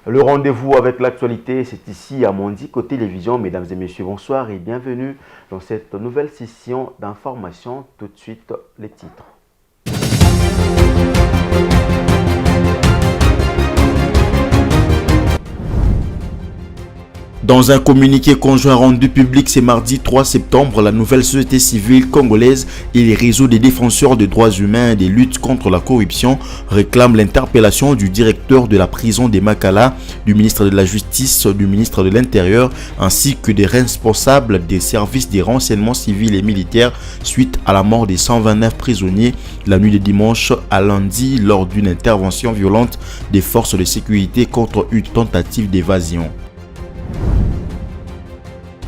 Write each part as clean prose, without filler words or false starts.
Le rendez-vous avec l'actualité, c'est ici à Mondico Télévision. Mesdames et messieurs, bonsoir et bienvenue dans cette nouvelle session d'information. Tout de suite, les titres. Dans un communiqué conjoint rendu public ce mardi 3 septembre, la nouvelle société civile congolaise et les réseaux des défenseurs des droits humains et des luttes contre la corruption réclament l'interpellation du directeur de la prison de Makala, du ministre de la Justice, du ministre de l'Intérieur, ainsi que des responsables des services des renseignements civils et militaires suite à la mort des 129 prisonniers la nuit de dimanche à lundi lors d'une intervention violente des forces de sécurité contre une tentative d'évasion.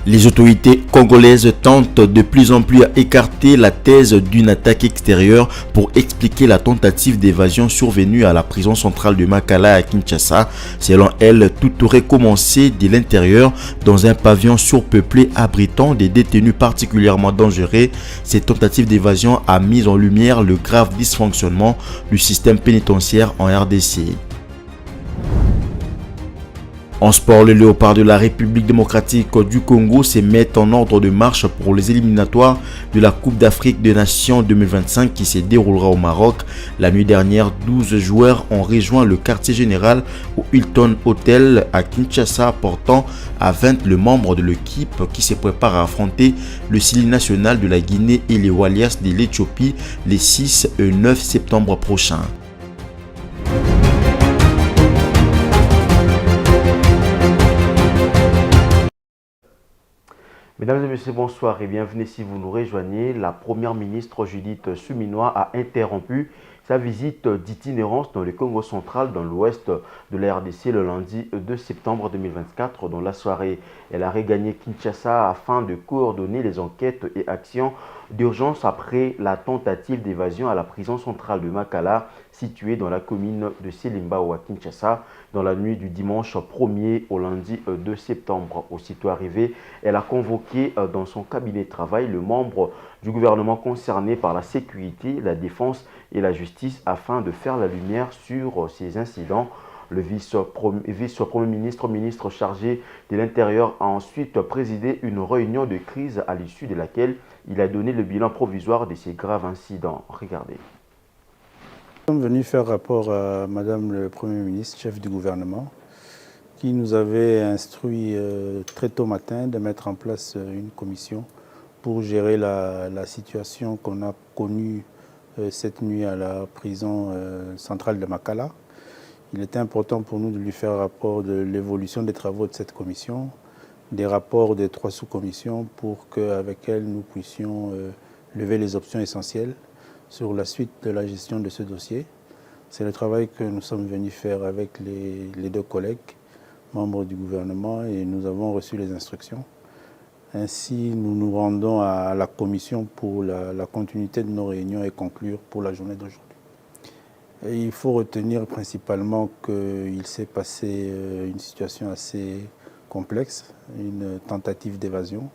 Les autorités congolaises tentent de plus en plus à écarter la thèse d'une attaque extérieure pour expliquer la tentative d'évasion survenue à la prison centrale de Makala à Kinshasa. Selon elles, tout aurait commencé de l'intérieur dans un pavillon surpeuplé abritant des détenus particulièrement dangereux. Cette tentative d'évasion a mis en lumière le grave dysfonctionnement du système pénitentiaire en RDC. En sport, le Léopard de la République démocratique du Congo se met en ordre de marche pour les éliminatoires de la Coupe d'Afrique des Nations 2025 qui se déroulera au Maroc. La nuit dernière, 12 joueurs ont rejoint le quartier général au Hilton Hotel à Kinshasa, portant à 20 le membre de l'équipe qui se prépare à affronter le Sili national de la Guinée et les Walias de l'Éthiopie les 6 et 9 septembre prochains. Mesdames et messieurs, bonsoir et bienvenue si vous nous rejoignez. La première ministre Judith Suminwa a interrompu sa visite d'itinérance dans le Congo central, dans l'ouest de la RDC, le lundi 2 septembre 2024. Dans la soirée, elle a regagné Kinshasa afin de coordonner les enquêtes et actions d'urgence après la tentative d'évasion à la prison centrale de Makala, située dans la commune de Selimbao à Kinshasa, dans la nuit du dimanche 1er au lundi 2 septembre. Aussitôt arrivée, elle a convoqué dans son cabinet de travail le membre du gouvernement concerné par la sécurité, la défense et la justice afin de faire la lumière sur ces incidents. Le vice-premier ministre chargé de l'Intérieur a ensuite présidé une réunion de crise à l'issue de laquelle il a donné le bilan provisoire de ces graves incidents. Regardez. Nous sommes venus faire rapport à Madame le Premier ministre, chef du gouvernement, qui nous avait instruit très tôt matin de mettre en place une commission pour gérer la situation qu'on a connue cette nuit à la prison centrale de Makala. Il était important pour nous de lui faire rapport de l'évolution des travaux de cette commission, des rapports des 3 sous-commissions pour qu'avec elle nous puissions lever les options essentielles sur la suite de la gestion de ce dossier. C'est le travail que nous sommes venus faire avec les 2 collègues, membres du gouvernement, et nous avons reçu les instructions. Ainsi, nous nous rendons à la commission pour la continuité de nos réunions et conclure pour la journée d'aujourd'hui. Il faut retenir principalement qu'il s'est passé une situation assez complexe, une tentative d'évasion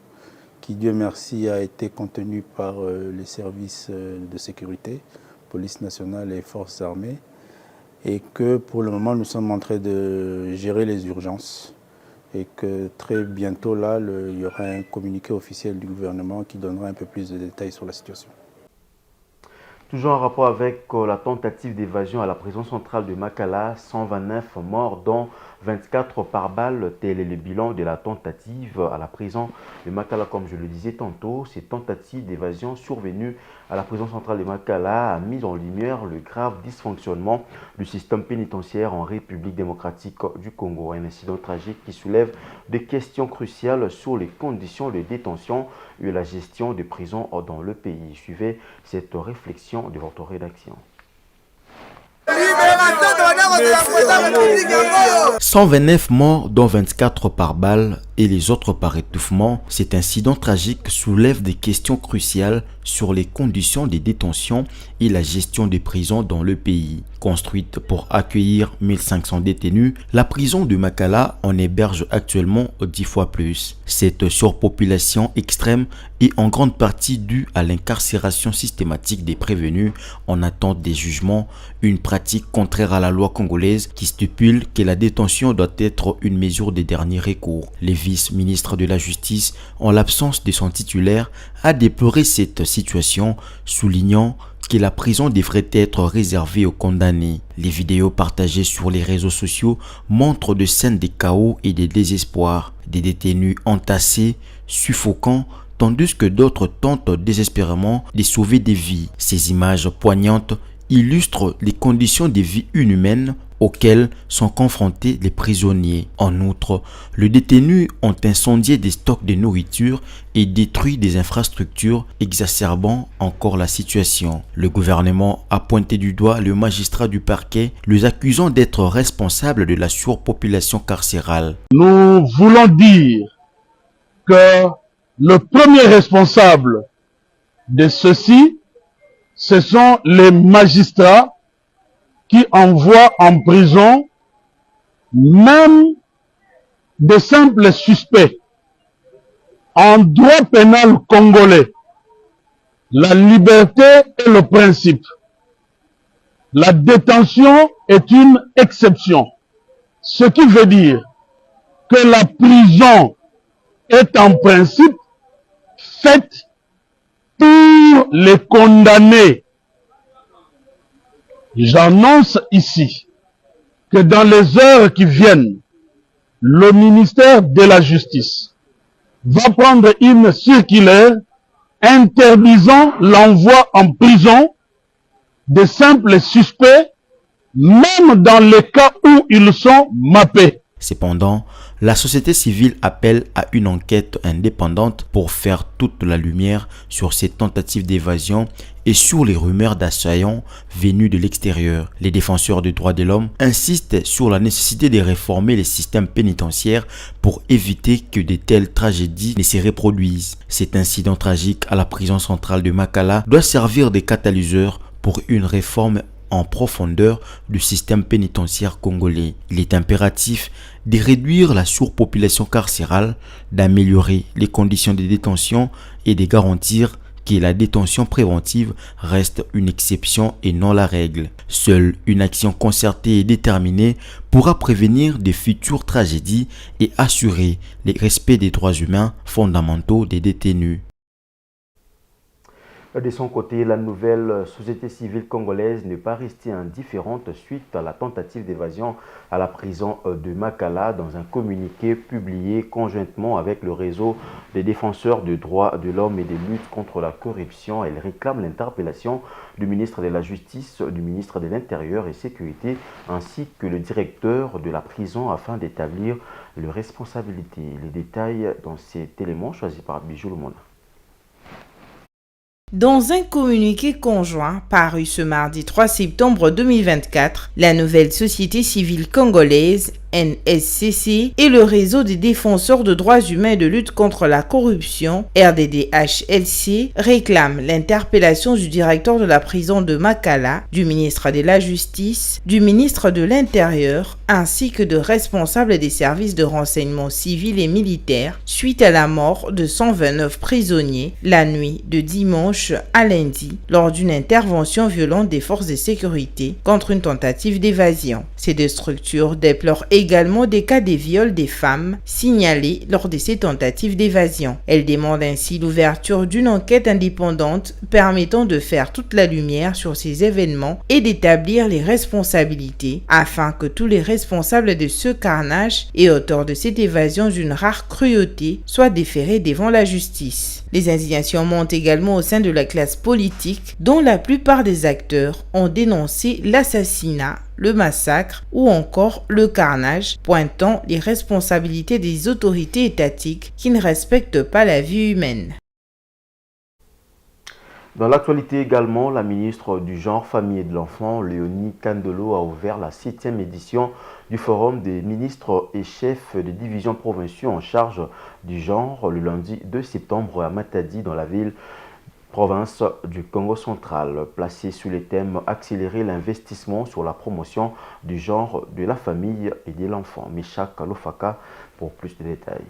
qui, Dieu merci, a été contenue par les services de sécurité, police nationale et forces armées, et que pour le moment nous sommes en train de gérer les urgences et que très bientôt là, il y aura un communiqué officiel du gouvernement qui donnera un peu plus de détails sur la situation. Toujours en rapport avec la tentative d'évasion à la prison centrale de Makala, 129 morts dont 24 par balle, tel est le bilan de la tentative à la prison de Makala. Comme je le disais tantôt, cette tentative d'évasion survenue à la prison centrale de Makala a mis en lumière le grave dysfonctionnement du système pénitentiaire en République démocratique du Congo. Un incident tragique qui soulève des questions cruciales sur les conditions de détention et la gestion des prisons dans le pays. Suivez cette réflexion de votre rédaction. 129 morts, dont 24 par balle, et les autres par étouffement, cet incident tragique soulève des questions cruciales sur les conditions de détention et la gestion des prisons dans le pays. Construite pour accueillir 1500 détenus, la prison de Makala en héberge actuellement 10 fois plus. Cette surpopulation extrême est en grande partie due à l'incarcération systématique des prévenus en attente des jugements, une pratique contraire à la loi congolaise qui stipule que la détention doit être une mesure de dernier recours. Le vice-ministre de la Justice, en l'absence de son titulaire, a déploré cette situation, soulignant que la prison devrait être réservée aux condamnés. Les vidéos partagées sur les réseaux sociaux montrent des scènes de chaos et de désespoir, des détenus entassés, suffocants, tandis que d'autres tentent désespérément de sauver des vies. Ces images poignantes illustrent les conditions de vie inhumaines auxquelles sont confrontés les prisonniers. En outre, les détenus ont incendié des stocks de nourriture et détruit des infrastructures, exacerbant encore la situation. Le gouvernement a pointé du doigt le magistrat du parquet, les accusant d'être responsables de la surpopulation carcérale. Nous voulons dire que le premier responsable de ceci, ce sont les magistrats qui envoient en prison même de simples suspects. En droit pénal congolais, la liberté est le principe. La détention est une exception. Ce qui veut dire que la prison est en principe faite pour les condamnés. J'annonce ici que dans les heures qui viennent, le ministère de la Justice va prendre une circulaire interdisant l'envoi en prison de simples suspects, même dans les cas où ils sont mappés. Cependant, la société civile appelle à une enquête indépendante pour faire toute la lumière sur ces tentatives d'évasion et sur les rumeurs d'assaillants venus de l'extérieur. Les défenseurs des droits de l'homme insistent sur la nécessité de réformer les systèmes pénitentiaires pour éviter que de telles tragédies ne se reproduisent. Cet incident tragique à la prison centrale de Makala doit servir de catalyseur pour une réforme en profondeur du système pénitentiaire congolais. Il est impératif de réduire la surpopulation carcérale, d'améliorer les conditions de détention et de garantir que la détention préventive reste une exception et non la règle. Seule une action concertée et déterminée pourra prévenir de futures tragédies et assurer le respect des droits humains fondamentaux des détenus. De son côté, la nouvelle société civile congolaise n'est pas restée indifférente suite à la tentative d'évasion à la prison de Makala. Dans un communiqué publié conjointement avec le réseau des défenseurs des droits de l'homme et des luttes contre la corruption, elle réclame l'interpellation du ministre de la Justice, du ministre de l'Intérieur et Sécurité, ainsi que le directeur de la prison afin d'établir les responsabilités. Les détails dans cet élément choisi par Bijou Lumona. Dans un communiqué conjoint paru ce mardi 3 septembre 2024, la nouvelle société civile congolaise NSCC et le réseau des défenseurs de droits humains et de lutte contre la corruption RDDHLC réclament l'interpellation du directeur de la prison de Makala, du ministre de la Justice, du ministre de l'Intérieur ainsi que de responsables des services de renseignement civil et militaire suite à la mort de 129 prisonniers la nuit de dimanche à lundi lors d'une intervention violente des forces de sécurité contre une tentative d'évasion. Ces deux structures déplorent également des cas de viol des femmes signalés lors de ces tentatives d'évasion. Elles demandent ainsi l'ouverture d'une enquête indépendante permettant de faire toute la lumière sur ces événements et d'établir les responsabilités afin que tous les responsables de ce carnage et auteurs de cette évasion d'une rare cruauté soient déférés devant la justice. Les indignations montent également au sein de la classe politique dont la plupart des acteurs ont dénoncé l'assassinat, le massacre ou encore le carnage, pointant les responsabilités des autorités étatiques qui ne respectent pas la vie humaine. Dans l'actualité également, la ministre du Genre, Famille et de l'Enfant, Léonie Kandolo, a ouvert la 7e édition du Forum des ministres et chefs des divisions provinciaux en charge du genre le lundi 2 septembre à Matadi dans la ville province du Congo central, placé sous les thèmes accélérer l'investissement sur la promotion du genre, de la famille et de l'enfant. Meshak Lofaka pour plus de détails.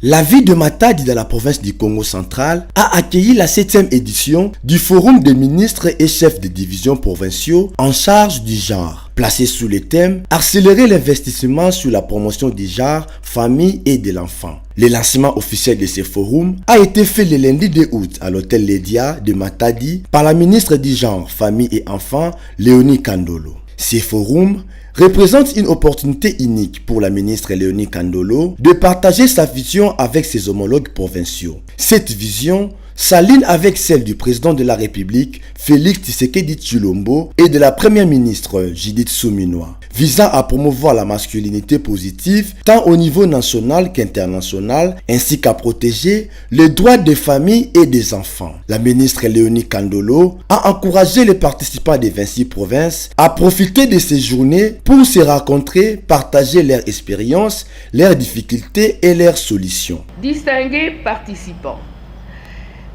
La ville de Matadi dans la province du Congo central a accueilli la 7e édition du Forum des ministres et chefs de division provinciaux en charge du genre, placé sous le thème accélérer l'investissement sur la promotion du genre, famille et de l'enfant. Le lancement officiel de ce forum a été fait le lundi 2 août à l'hôtel Ledia de Matadi par la ministre du genre, famille et enfants, Léonie Kandolo. Ce forum représente une opportunité unique pour la ministre Léonie Kandolo de partager sa vision avec ses homologues provinciaux. Cette vision s'aligne avec celle du président de la République, Félix Tshisekedi Tshilombo, et de la première ministre, Judith Suminwa, visant à promouvoir la masculinité positive tant au niveau national qu'international, ainsi qu'à protéger les droits des familles et des enfants. La ministre Léonie Kandolo a encouragé les participants des 26 provinces à profiter de ces journées pour se rencontrer, partager leurs expériences, leurs difficultés et leurs solutions. Distingués participants,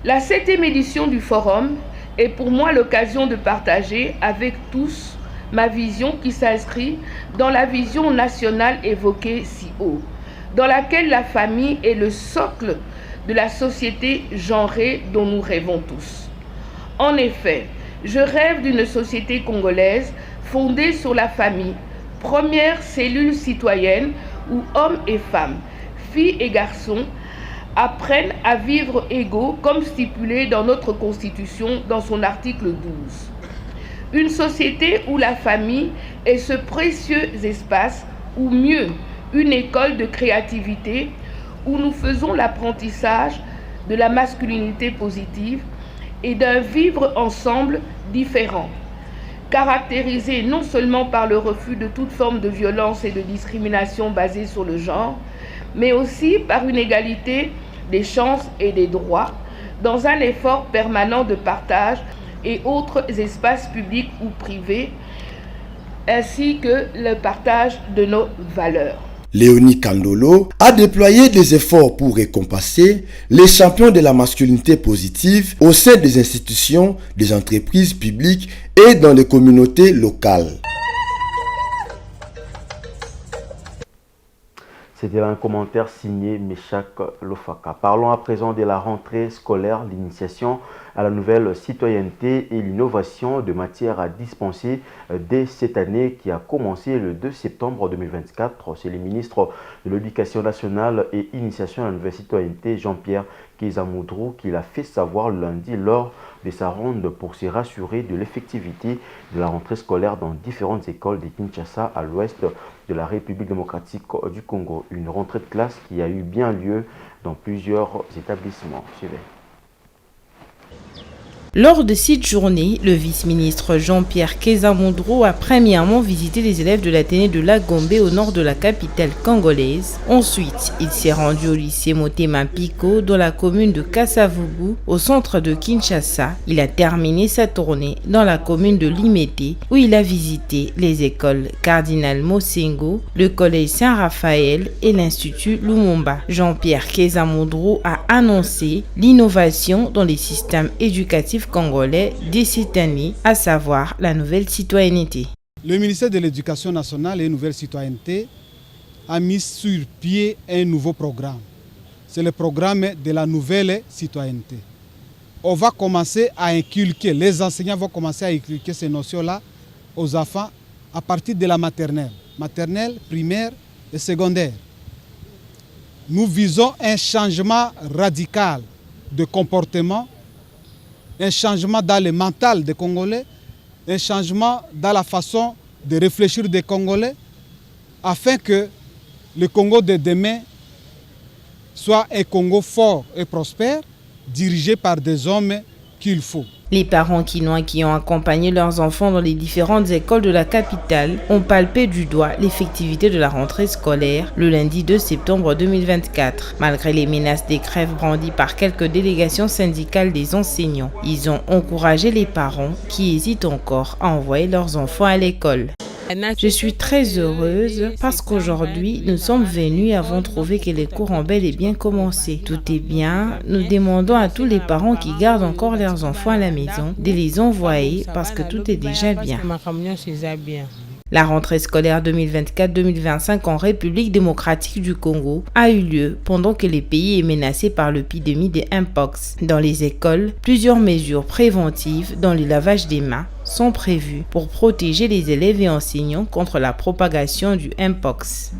la 7e édition du Forum est pour moi l'occasion de partager avec tous ma vision qui s'inscrit dans la vision nationale évoquée si haut, dans laquelle la famille est le socle de la société genrée dont nous rêvons tous. En effet, je rêve d'une société congolaise fondée sur la famille, première cellule citoyenne où hommes et femmes, filles et garçons apprennent à vivre égaux comme stipulé dans notre Constitution dans son article 12. Une société où la famille est ce précieux espace, ou mieux, une école de créativité où nous faisons l'apprentissage de la masculinité positive et d'un vivre ensemble différent, caractérisé non seulement par le refus de toute forme de violence et de discrimination basée sur le genre, mais aussi par une égalité des chances et des droits dans un effort permanent de partage et autres espaces publics ou privés, ainsi que le partage de nos valeurs. Léonie Kandolo a déployé des efforts pour récompenser les champions de la masculinité positive au sein des institutions, des entreprises publiques et dans les communautés locales. C'était un commentaire signé Meshak Lofaka. Parlons à présent de la rentrée scolaire, l'initiation à la nouvelle citoyenneté et l'innovation de matières à dispenser dès cette année qui a commencé le 2 septembre 2024. C'est le ministre de l'Éducation nationale et initiation à la nouvelle citoyenneté, Jean-Pierre Kezamoudrou, qui l'a fait savoir lundi lors de sa ronde pour se rassurer de l'effectivité de la rentrée scolaire dans différentes écoles de Kinshasa à l'ouest de la République démocratique du Congo. Une rentrée de classe qui a eu bien lieu dans plusieurs établissements. Suivez. Lors de cette journée, le vice-ministre Jean-Pierre Kezamoudrou a premièrement visité les élèves de l'Athénée de Lagombe au nord de la capitale congolaise. Ensuite, il s'est rendu au lycée Motema Pico dans la commune de Kasavubu au centre de Kinshasa. Il a terminé sa tournée dans la commune de Limete où il a visité les écoles Cardinal Mosengo, le collège Saint-Raphaël et l'Institut Lumumba. Jean-Pierre Kezamoudrou a annoncé l'innovation dans les systèmes éducatifs congolais dès cette année, à savoir la nouvelle citoyenneté. Le ministère de l'Éducation nationale et Nouvelle Citoyenneté a mis sur pied un nouveau programme. C'est le programme de la nouvelle citoyenneté. On va commencer à inculquer, les enseignants vont commencer à inculquer ces notions-là aux enfants à partir de la maternelle, primaire et secondaire. Nous visons un changement radical de comportement, un changement dans le mental des Congolais, un changement dans la façon de réfléchir des Congolais, afin que le Congo de demain soit un Congo fort et prospère, dirigé par des hommes qu'il faut. Les parents quinois qui ont accompagné leurs enfants dans les différentes écoles de la capitale ont palpé du doigt l'effectivité de la rentrée scolaire le lundi 2 septembre 2024. Malgré les menaces des grèves brandies par quelques délégations syndicales des enseignants, ils ont encouragé les parents qui hésitent encore à envoyer leurs enfants à l'école. Je suis très heureuse parce qu'aujourd'hui, nous sommes venus et avons trouvé que les cours ont bel et bien commencé. Tout est bien. Nous demandons à tous les parents qui gardent encore leurs enfants à la maison de les envoyer parce que tout est déjà bien. La rentrée scolaire 2024-2025 en République démocratique du Congo a eu lieu pendant que le pays est menacé par l'épidémie de Mpox. Dans les écoles, plusieurs mesures préventives dans le lavage des mains sont prévues pour protéger les élèves et enseignants contre la propagation du Mpox.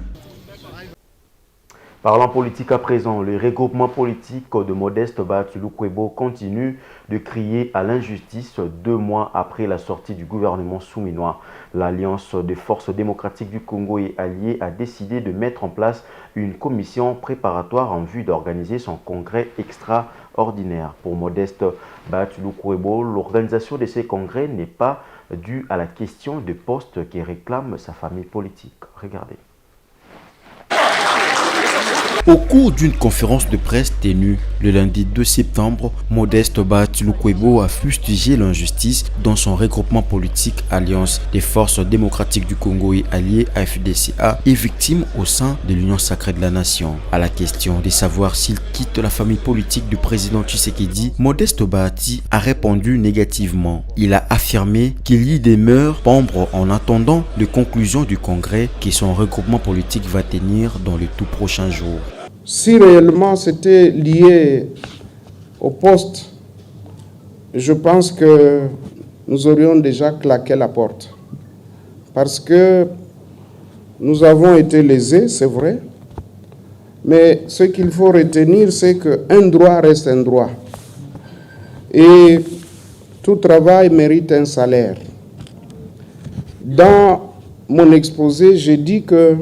Parlant politique à présent, le regroupement politique de Modeste Bahatulukwebo continue de crier à l'injustice 2 mois après la sortie du gouvernement souminois. L'Alliance des forces démocratiques du Congo et alliés a décidé de mettre en place une commission préparatoire en vue d'organiser son congrès extraordinaire. Pour Modeste Bahatulukwebo, l'organisation de ces congrès n'est pas due à la question de poste qui réclame sa famille politique. Regardez. Au cours d'une conférence de presse tenue le lundi 2 septembre, Modeste Bahatulukwebo a fustigé l'injustice dans son regroupement politique Alliance des forces démocratiques du Congo et alliés AFDCA est victime au sein de l'Union sacrée de la nation. À la question de savoir s'il quitte la famille politique du président Tshisekedi, Modeste Bahati a répondu négativement. Il a affirmé qu'il y demeure membre en attendant les conclusions du congrès que son regroupement politique va tenir dans les tout prochains jours. Si réellement c'était lié au poste, je pense que nous aurions déjà claqué la porte. Parce que nous avons été lésés, c'est vrai, mais ce qu'il faut retenir, c'est qu'un droit reste un droit. Et tout travail mérite un salaire. Dans mon exposé, j'ai dit que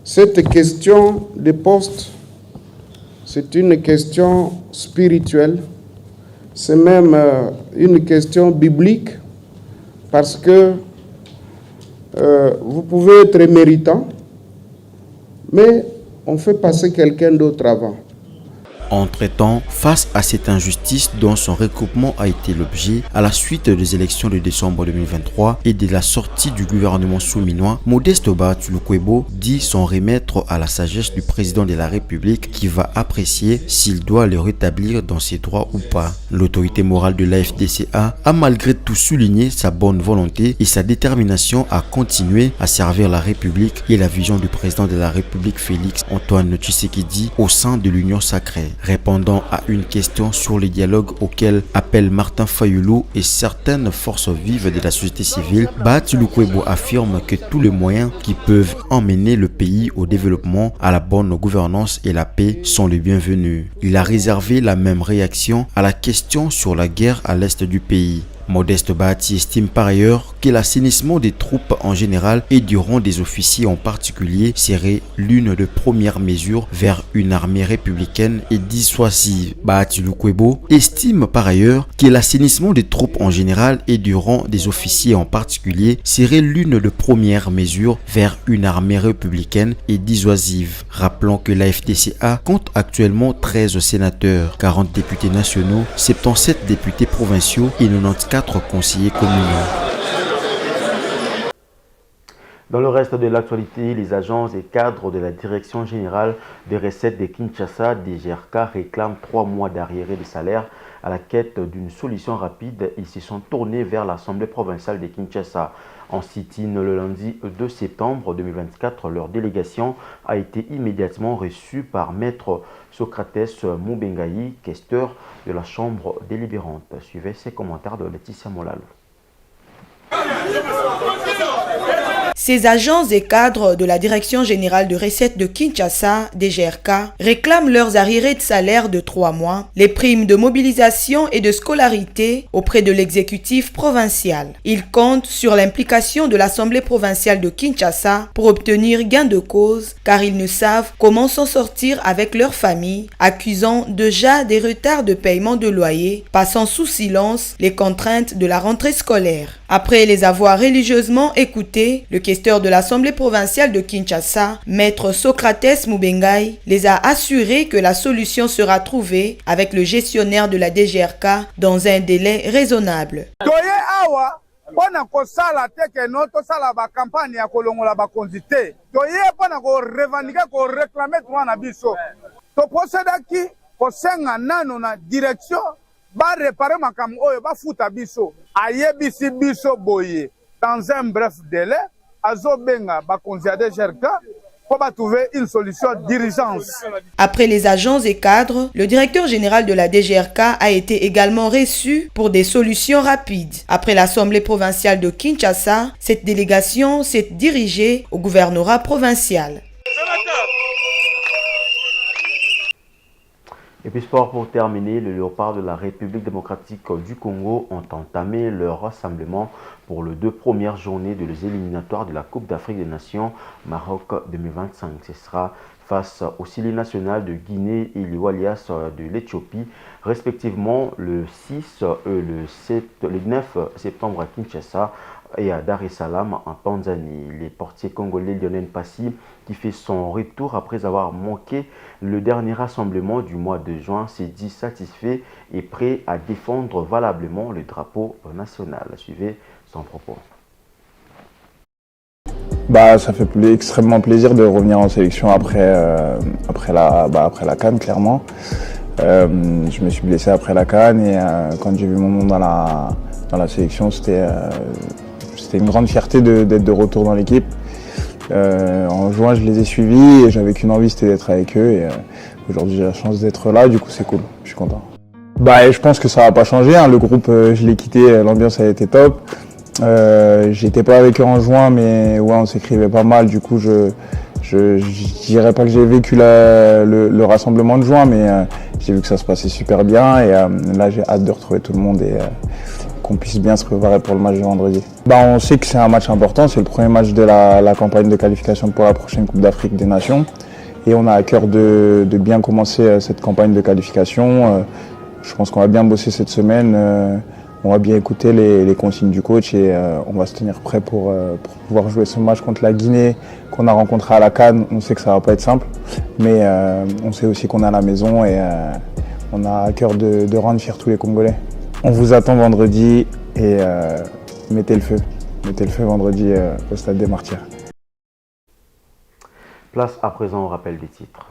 cette question de poste, c'est une question spirituelle, c'est même une question biblique, parce que vous pouvez être méritant, mais on fait passer quelqu'un d'autre avant. Entre-temps, face à cette injustice dont son regroupement a été l'objet à la suite des élections de décembre 2023 et de la sortie du gouvernement souminois, Modeste Bahatulukwebo dit s'en remettre à la sagesse du président de la République qui va apprécier s'il doit le rétablir dans ses droits ou pas. L'autorité morale de l'AFDCA a malgré tout souligné sa bonne volonté et sa détermination à continuer à servir la République et la vision du président de la République Félix Antoine Tshisekedi au sein de l'Union sacrée. Répondant à une question sur le dialogue auquel appellent Martin Fayulu et certaines forces vives de la société civile, Bahatulukwebo affirme que tous les moyens qui peuvent emmener le pays au développement, à la bonne gouvernance et la paix sont les bienvenus. Il a réservé la même réaction à la question sur la guerre à l'est du pays. Modeste Bahati estime par ailleurs que l'assainissement des troupes en général et du rang des officiers en particulier serait l'une des premières mesures vers une armée républicaine et dissuasive. Bahatulukwebo estime par ailleurs que l'assainissement des troupes en général et du rang des officiers en particulier serait l'une des premières mesures vers une armée républicaine et dissuasive. Rappelons que la FDCA compte actuellement 13 sénateurs, 40 députés nationaux, 77 députés provinciaux et 94 conseillers communaux. Dans le reste de l'actualité, les agents et cadres de la Direction générale des recettes de Kinshasa, DGRK, réclament 3 mois d'arriérés de salaire. À la quête d'une solution rapide, ils se sont tournés vers l'Assemblée provinciale de Kinshasa. En sit-in le lundi 2 septembre 2024, leur délégation a été immédiatement reçue par Maître Socrates Moubengaï, questeur de la Chambre délibérante. Suivez ces commentaires de Laetitia Molalo. ces agents et cadres de la Direction générale de recettes de Kinshasa, DGRK, réclament leurs arriérés de salaire de 3 mois, les primes de mobilisation et de scolarité auprès de l'exécutif provincial. Ils comptent sur l'implication de l'Assemblée provinciale de Kinshasa pour obtenir gain de cause, car ils ne savent comment s'en sortir avec leur famille, accusant déjà des retards de paiement de loyer, passant sous silence les contraintes de la rentrée scolaire. Après les avoir religieusement écoutés, le questeur de l'Assemblée provinciale de Kinshasa, Maître Socrates Mubengai, les a assurés que la solution sera trouvée avec le gestionnaire de la DGRK dans un délai raisonnable. ba réparer makambo oyo ba futa biso ayebisi biso boye dans un bref délai azobenga ba conseiller DGRK pour trouver une solution d'urgence. Après les agents et cadres, le directeur général de la DGRK a été également reçu pour des solutions rapides. Après l'Assemblée provinciale de Kinshasa, cette délégation s'est dirigée au gouvernorat provincial. Et puis sport pour terminer, les Léopards de la République démocratique du Congo ont entamé leur rassemblement pour les 2 premières journées de les éliminatoires de la Coupe d'Afrique des Nations Maroc 2025. Ce sera face au Sili national de Guinée et les Walias de l'Éthiopie, respectivement le 6 et le 9 septembre à Kinshasa et à Dar es Salaam en Tanzanie. Les portiers congolais Lionel Passy, qui fait son retour après avoir manqué le dernier rassemblement du mois de juin, s'est dit satisfait et prêt à défendre valablement le drapeau national. Suivez son propos. Ça fait extrêmement plaisir de revenir en sélection après la CAN, clairement. Je me suis blessé après la CAN et quand j'ai vu mon nom dans la sélection, c'était une grande fierté d'être de retour dans l'équipe. En juin, je les ai suivis et j'avais qu'une envie, c'était d'être avec eux. Et aujourd'hui, j'ai la chance d'être là, du coup, c'est cool, je suis content. Je pense que ça va pas changer. Le groupe, je l'ai quitté, l'ambiance a été top. J'étais pas avec eux en juin, mais ouais, on s'écrivait pas mal. Du coup, je dirais pas que j'ai vécu le rassemblement de juin, mais j'ai vu que ça se passait super bien. Et là, j'ai hâte de retrouver tout le monde et qu'on puisse bien se préparer pour le match de vendredi. On sait que c'est un match important, c'est le premier match de la campagne de qualification pour la prochaine Coupe d'Afrique des Nations. Et on a à cœur de bien commencer cette campagne de qualification. Je pense qu'on va bien bosser cette semaine. On va bien écouter les consignes du coach et on va se tenir prêt pour pouvoir jouer ce match contre la Guinée qu'on a rencontré à la CAN. On sait que ça va pas être simple, mais on sait aussi qu'on est à la maison et on a à cœur de rendre fiers tous les Congolais. On vous attend vendredi et mettez le feu vendredi au Stade des Martyrs. Place à présent au rappel des titres.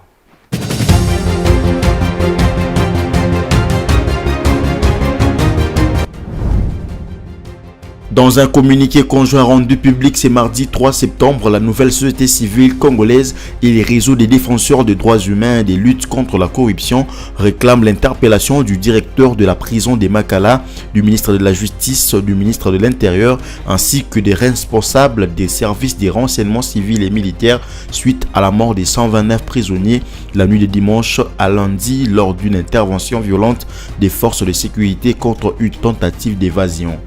Dans un communiqué conjoint rendu public ce mardi 3 septembre, la nouvelle société civile congolaise et les réseaux des défenseurs des droits humains et des luttes contre la corruption réclament l'interpellation du directeur de la prison de Makala, du ministre de la Justice, du ministre de l'Intérieur, ainsi que des responsables des services des renseignements civils et militaires suite à la mort des 129 prisonniers la nuit de dimanche à lundi lors d'une intervention violente des forces de sécurité contre une tentative d'évasion.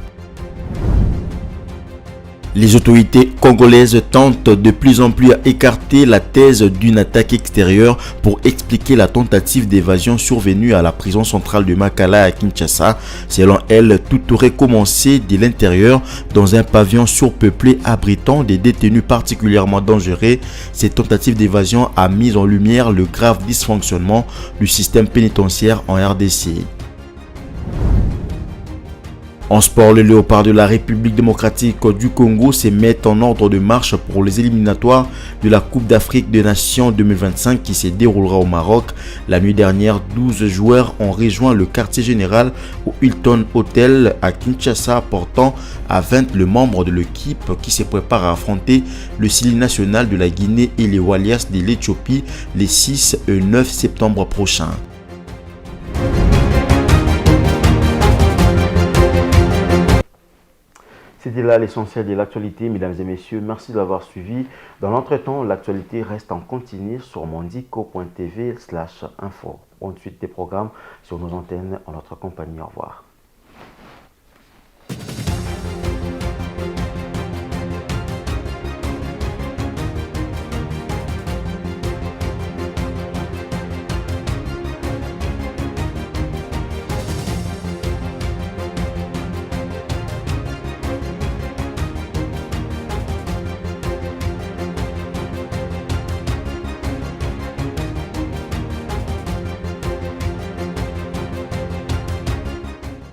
Les autorités congolaises tentent de plus en plus à écarter la thèse d'une attaque extérieure pour expliquer la tentative d'évasion survenue à la prison centrale de Makala à Kinshasa. Selon elles, tout aurait commencé de l'intérieur dans un pavillon surpeuplé abritant des détenus particulièrement dangereux. Cette tentative d'évasion a mis en lumière le grave dysfonctionnement du système pénitentiaire en RDC. En sport, les Léopards de la République démocratique du Congo se mettent en ordre de marche pour les éliminatoires de la Coupe d'Afrique des Nations 2025 qui se déroulera au Maroc. La nuit dernière, 12 joueurs ont rejoint le quartier général au Hilton Hotel à Kinshasa, portant à 20 le membre de l'équipe qui se prépare à affronter le Sili national de la Guinée et les Walias de l'Éthiopie les 6 et 9 septembre prochains. C'était là l'essentiel de l'actualité, mesdames et messieurs. Merci de l'avoir suivi. Dans l'entretemps, l'actualité reste en continu sur mondico.tv/info. Ensuite, des programmes sur nos antennes en notre compagnie. Au revoir.